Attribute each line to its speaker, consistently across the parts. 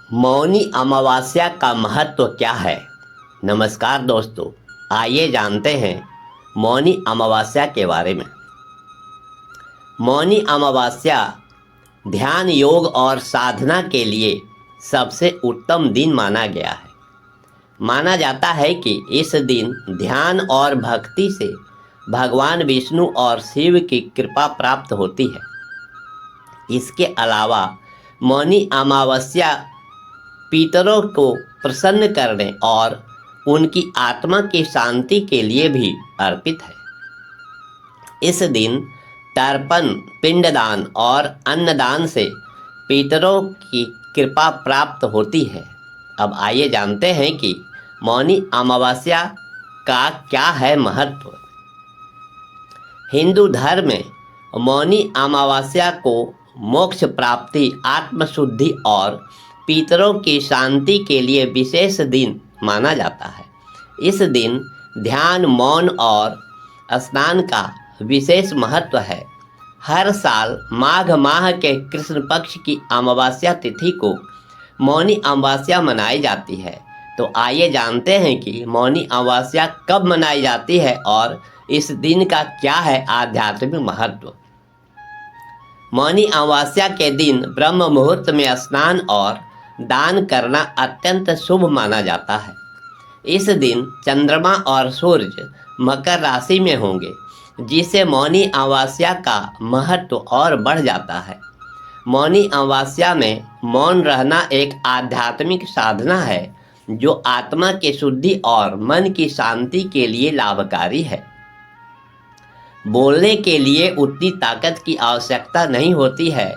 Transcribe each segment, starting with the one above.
Speaker 1: मौनी अमावस्या का महत्व क्या है। नमस्कार दोस्तों, आइए जानते हैं मौनी अमावस्या के बारे में। मौनी अमावस्या ध्यान, योग और साधना के लिए सबसे उत्तम दिन माना गया है। माना जाता है कि इस दिन ध्यान और भक्ति से भगवान विष्णु और शिव की कृपा प्राप्त होती है। इसके अलावा मौनी अमावस्या पितरों को प्रसन्न करने और उनकी आत्मा की शांति के लिए भी अर्पित है। इस दिन तर्पण, पिंडदान और अन्नदान से पितरों की कृपा प्राप्त होती है। अब आइए जानते हैं कि मौनी अमावस्या का क्या है महत्व। हिंदू धर्म में मौनी अमावस्या को मोक्ष प्राप्ति, आत्मशुद्धि और पितरों की शांति के लिए विशेष दिन माना जाता है। इस दिन ध्यान, मौन और स्नान का विशेष महत्व है। हर साल माघ माह के कृष्ण पक्ष की अमावस्या तिथि को मौनी अमावस्या मनाई जाती है। तो आइए जानते हैं कि मौनी अमावस्या कब मनाई जाती है और इस दिन का क्या है आध्यात्मिक महत्व। मौनी अमावस्या के दिन ब्रह्म मुहूर्त में स्नान और दान करना अत्यंत शुभ माना जाता है। इस दिन चंद्रमा और सूर्य मकर राशि में होंगे, जिससे मौनी अमावस्या का महत्व और बढ़ जाता है। मौनी अमावस्या में मौन रहना एक आध्यात्मिक साधना है जो आत्मा की शुद्धि और मन की शांति के लिए लाभकारी है। बोलने के लिए उतनी ताकत की आवश्यकता नहीं होती है,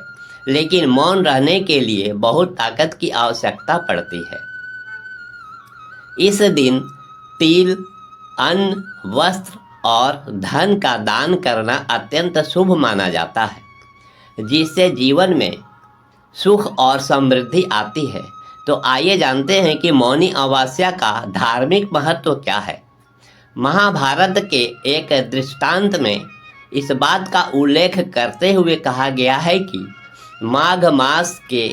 Speaker 1: लेकिन मौन रहने के लिए बहुत ताकत की आवश्यकता पड़ती है। इस दिन तिल, अन्न, वस्त्र और धन का दान करना अत्यंत शुभ माना जाता है, जिससे जीवन में सुख और समृद्धि आती है। तो आइए जानते हैं कि मौनी अमावस्या का धार्मिक महत्व क्या है। महाभारत के एक दृष्टांत में इस बात का उल्लेख करते हुए कहा गया है कि माघ मास के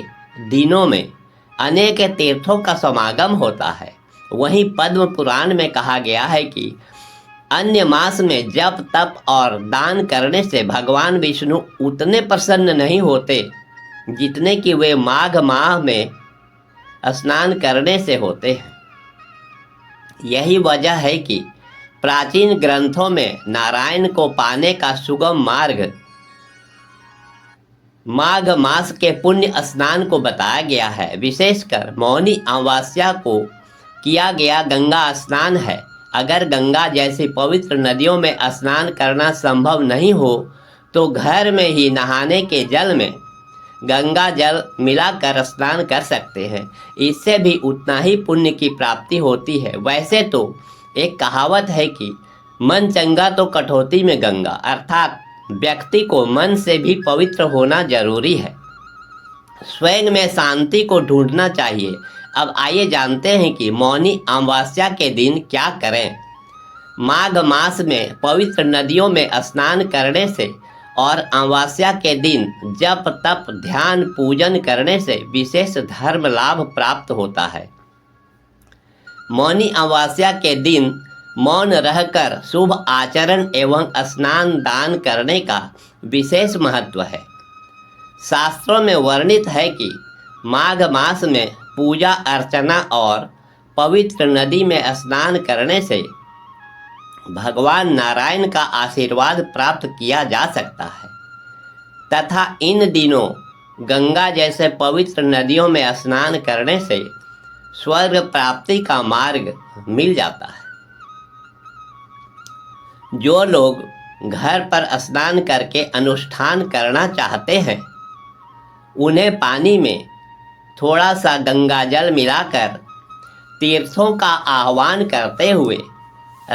Speaker 1: दिनों में अनेक तीर्थों का समागम होता है। वहीं पद्म पुराण में कहा गया है कि अन्य मास में जप, तप और दान करने से भगवान विष्णु उतने प्रसन्न नहीं होते जितने कि वे माघ माह में स्नान करने से होते हैं। यही वजह है कि प्राचीन ग्रंथों में नारायण को पाने का सुगम मार्ग माघ मास के पुण्य स्नान को बताया गया है। विशेषकर मौनी अमावस्या को किया गया गंगा स्नान है। अगर गंगा जैसी पवित्र नदियों में स्नान करना संभव नहीं हो तो घर में ही नहाने के जल में गंगा जल मिलाकर स्नान कर सकते हैं। इससे भी उतना ही पुण्य की प्राप्ति होती है। वैसे तो एक कहावत है कि मन चंगा तो कटौती में गंगा, अर्थात व्यक्ति को मन से भी पवित्र होना जरूरी है। स्वयं में शांति को ढूंढना चाहिए। अब आइए जानते हैं कि मौनी अमावस्या के दिन क्या करें। माघ मास में पवित्र नदियों में स्नान करने से और अमावस्या के दिन जप, तप, ध्यान, पूजन करने से विशेष धर्म लाभ प्राप्त होता है। मौनी अमावस्या के दिन मौन रहकर शुभ आचरण एवं स्नान दान करने का विशेष महत्व है। शास्त्रों में वर्णित है कि माघ मास में पूजा अर्चना और पवित्र नदी में स्नान करने से भगवान नारायण का आशीर्वाद प्राप्त किया जा सकता है तथा इन दिनों गंगा जैसे पवित्र नदियों में स्नान करने से स्वर्ग प्राप्ति का मार्ग मिल जाता है। जो लोग घर पर स्नान करके अनुष्ठान करना चाहते हैं, उन्हें पानी में थोड़ा सा गंगाजल मिलाकर तीर्थों का आह्वान करते हुए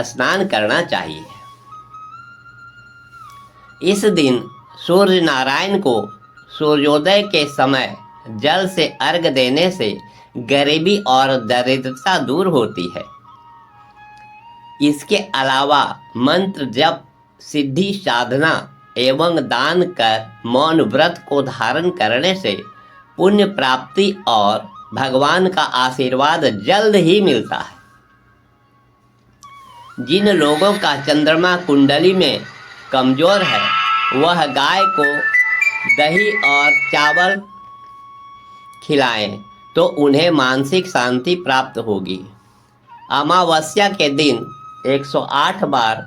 Speaker 1: स्नान करना चाहिए। इस दिन सूर्य नारायण को सूर्योदय के समय जल से अर्घ्य देने से गरीबी और दरिद्रता दूर होती है। इसके अलावा मंत्र जप, सिद्धि साधना एवं दान कर मौन व्रत को धारण करने से पुण्य प्राप्ति और भगवान का आशीर्वाद जल्द ही मिलता है। जिन लोगों का चंद्रमा कुंडली में कमजोर है वह गाय को दही और चावल खिलाएं तो उन्हें मानसिक शांति प्राप्त होगी। अमावस्या के दिन 108 बार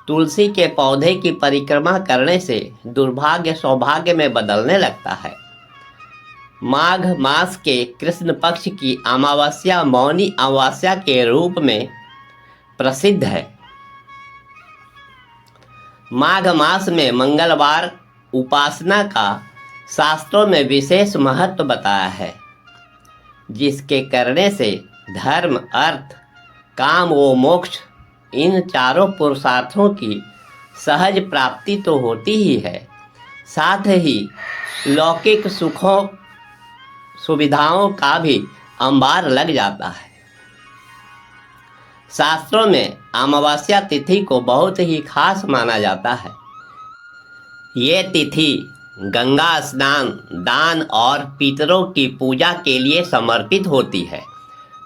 Speaker 1: तुलसी के पौधे की परिक्रमा करने से दुर्भाग्य सौभाग्य में बदलने लगता है। माघ मास के कृष्ण पक्ष की अमावस्या मौनी अमावस्या के रूप में प्रसिद्ध है। माघ मास में मंगलवार उपासना का शास्त्रों में विशेष महत्व बताया है, जिसके करने से धर्म, अर्थ, काम व मोक्ष इन चारों पुरुषार्थों की सहज प्राप्ति तो होती ही है, साथ ही लौकिक सुखों सुविधाओं का भी अंबार लग जाता है। शास्त्रों में अमावस्या तिथि को बहुत ही खास माना जाता है। ये तिथि गंगा स्नान, दान और पितरों की पूजा के लिए समर्पित होती है।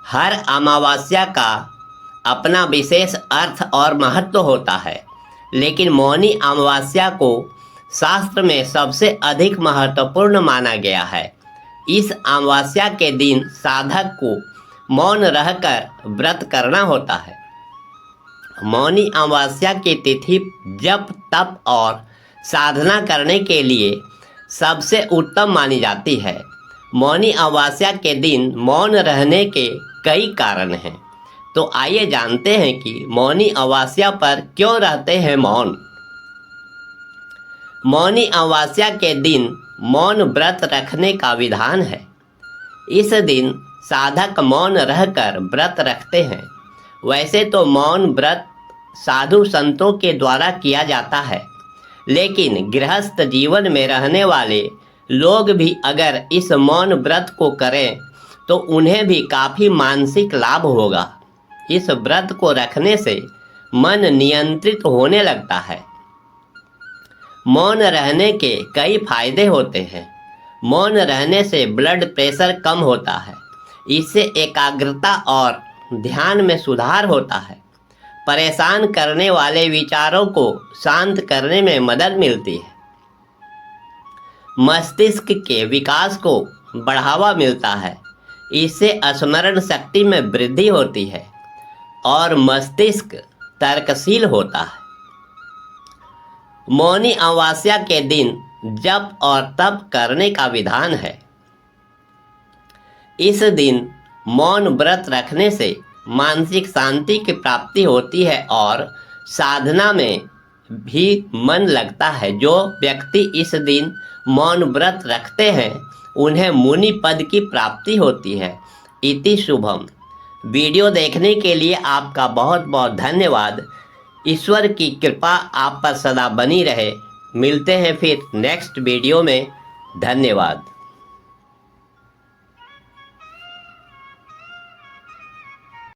Speaker 1: हर अमावस्या का अपना विशेष अर्थ और महत्व होता है, लेकिन मौनी अमावस्या को शास्त्र में सबसे अधिक महत्वपूर्ण माना गया है। इस अमावस्या के दिन साधक को मौन रहकर व्रत करना होता है। मौनी अमावस्या की तिथि जप, तप और साधना करने के लिए सबसे उत्तम मानी जाती है। मौनी अमावस्या के दिन मौन रहने के कई कारण हैं, तो आइए जानते हैं कि मौनी अमावस्या पर क्यों रहते हैं मौन। मौनी अमावस्या के दिन मौन व्रत रखने का विधान है। इस दिन साधक मौन रहकर व्रत रखते हैं। वैसे तो मौन व्रत साधु संतों के द्वारा किया जाता है, लेकिन गृहस्थ जीवन में रहने वाले लोग भी अगर इस मौन व्रत को करें तो उन्हें भी काफ़ी मानसिक लाभ होगा। इस व्रत को रखने से मन नियंत्रित होने लगता है। मौन रहने के कई फायदे होते हैं। मौन रहने से ब्लड प्रेशर कम होता है। इससे एकाग्रता और ध्यान में सुधार होता है। परेशान करने वाले विचारों को शांत करने में मदद मिलती है। मस्तिष्क के विकास को बढ़ावा मिलता है। इससे स्मरण शक्ति में वृद्धि होती है और मस्तिष्क तर्कशील होता है। मौनी अमावस्या के दिन जप और तप करने का विधान है। इस दिन मौन व्रत रखने से मानसिक शांति की प्राप्ति होती है और साधना में भी मन लगता है। जो व्यक्ति इस दिन मौन व्रत रखते हैं उन्हें मुनि पद की प्राप्ति होती है। इति शुभम। वीडियो देखने के लिए आपका बहुत बहुत धन्यवाद। ईश्वर की कृपा आप पर सदा बनी रहे। मिलते हैं फिर नेक्स्ट वीडियो में। धन्यवाद।